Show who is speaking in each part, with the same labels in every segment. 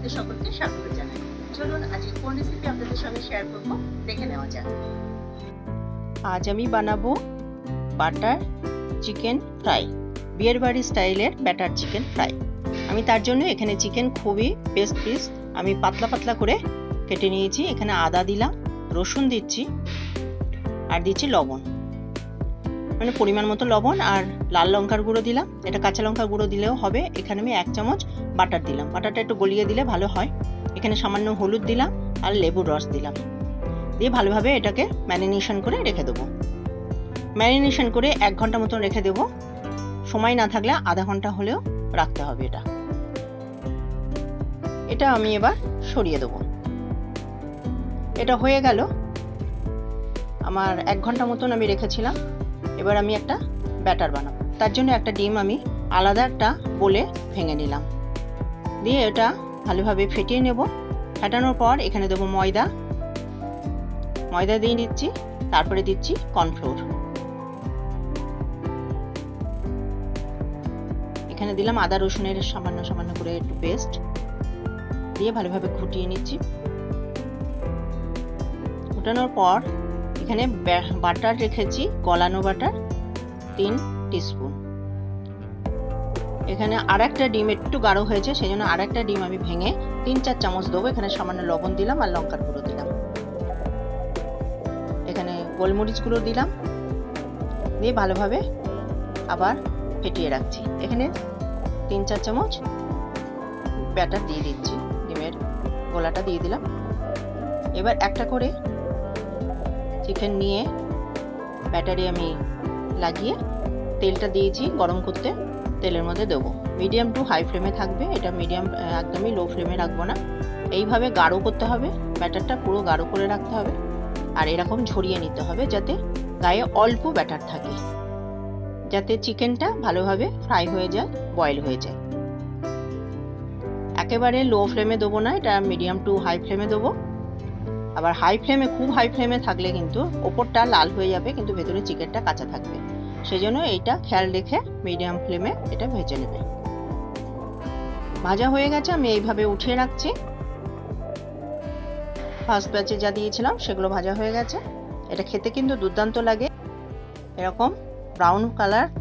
Speaker 1: আপনাদের সকলকে স্বাগত জানাই। চলুন আজকে কোন রেসিপি আপনাদের সঙ্গে শেয়ার করব দেখে নেওয়া যাক। আজ আমি বানাবো বাটার চিকেন ফ্রাই, বিয়ের বাড়ি স্টাইলের ব্যাটার চিকেন ফ্রাই। আমি তার জন্য এখানে চিকেন খুবই পিস আমি পাতলা পাতলা করে কেটে নিয়েছি। এখানে আদা দিলাম, রসুন দিচ্ছি আর দিচ্ছি লবণ, মানে পরিমাণ মতো লবণ, আর লাল লঙ্কার গুঁড়ো দিলাম। এটা কাঁচা লঙ্কার গুঁড়ো দিলেও হবে। এখানে আমি 1 চামচ বাটার দিলাম, বাটারটা একটু গলিয়ে দিলে ভালো হয়। এখানে সামান্য হলুদ দিলাম আর লেবুর রস দিলাম, দিয়ে ভালোভাবে এটাকে ম্যারিনেশন করে রেখে দেবো। ম্যারিনেশন করে 1 ঘন্টা মতন রেখে দেবো। সময় না থাকলে আধা ঘন্টা হলেও রাখতে হবে। এটা আমি এবার সরিয়ে দেবো। এটা হয়ে গেল আমার 1 ঘন্টা মতন আমি রেখেছিলাম। এবার আমি একটা ব্যাটার বানাবো। তার জন্য একটা ডিম আমি আলাদা একটা বলে ভেঙে নিলাম, দিয়ে এটা ভালোভাবে ফেটিয়ে নেব। ফেটানোর পর এখানে দেবো ময়দা দিয়ে দিচ্ছি, তারপরে দিচ্ছি কর্নফ্লোর। এখানে দিলাম আদা রসুনের সামান্য করে একটু পেস্ট দিয়ে ভালোভাবে ঘুটিয়ে নিচ্ছি। ঘুটানোর পর এখানে বাটার রেখেছি, গলানো বাটার 3 টিস্পুন। এখানে আর একটা ডিম একটু গাঢ় হয়েছে, সেই জন্য আর একটা ডিম আমি ভেঙে 3-4 চামচ দেবো। এখানে সামান্য লবণ দিলাম আর লঙ্কার গুঁড়ো দিলাম। এখানে গোলমরিচ গুঁড়ো দিলাম, দিয়ে ভালোভাবে আবার ফেটিয়ে রাখছি। এখানে 3-4 চামচ ব্যাটার দিয়ে দিচ্ছি, ডিমের গোলাটা দিয়ে দিলাম। এবার একটা করে চিকেন নিয়ে ব্যাটারে আমি লাগিয়ে তেলটা দিয়েছি গরম করতে, তেলের মধ্যে দেবো। মিডিয়াম টু হাই ফ্লেমে থাকবে এটা, মিডিয়াম একদমই লো ফ্লেমে রাখবো না। এইভাবে গাঢ় করতে হবে, ব্যাটারটা পুরো গাঢ় করে রাখতে হবে। আর এরকম ঝরিয়ে নিতে হবে যাতে গায়ে অল্প ব্যাটার থাকে, যাতে চিকেনটা ভালোভাবে ফ্রাই হয়ে যায়, বয়েল হয়ে যায়। একেবারে লো ফ্লেমে দেবো না, এটা মিডিয়াম টু হাই ফ্লেমে দেবো। আবার খুব হাই ফ্লেমে থাকলে কিন্তু ওপরটা লাল হয়ে যাবে, কিন্তু ভেতরে চিকেনটা কাঁচা থাকবে। সেই জন্য এইটা খেয়াল রেখে মিডিয়াম ফ্লেমে এটা ভেজে নেবে। ভাজা হয়ে গেছে, আমি এইভাবে উঠিয়ে রাখছি। ফার্স্ট ব্যাচে যা দিয়েছিলাম সেগুলো ভাজা হয়ে গেছে। এটা খেতে কিন্তু দুর্দান্ত লাগে। এরকম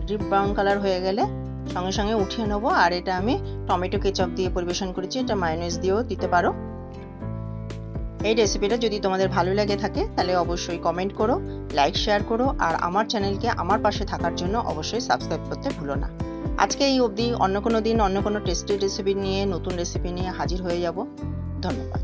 Speaker 1: ডিপ ব্রাউন কালার হয়ে গেলে সঙ্গে সঙ্গে উঠিয়ে নেবো। আর এটা আমি টমেটো কেচাপ দিয়ে পরিবেশন করেছি, এটা মায়োনেজ দিয়েও দিতে পারো। এই রেসিপিটা যদি তোমাদের ভালো লেগে থাকে তাহলে অবশ্যই কমেন্ট করো, লাইক শেয়ার করো, আর আমার চ্যানেলকে আমার পাশে থাকার জন্য অবশ্যই সাবস্ক্রাইব করতে ভুলো না। আজকে এই অবধি, অন্য কোনো দিন অন্য কোনো টেস্টি রেসিপি নিয়ে, নতুন রেসিপি নিয়ে হাজির হয়ে যাব। ধন্যবাদ।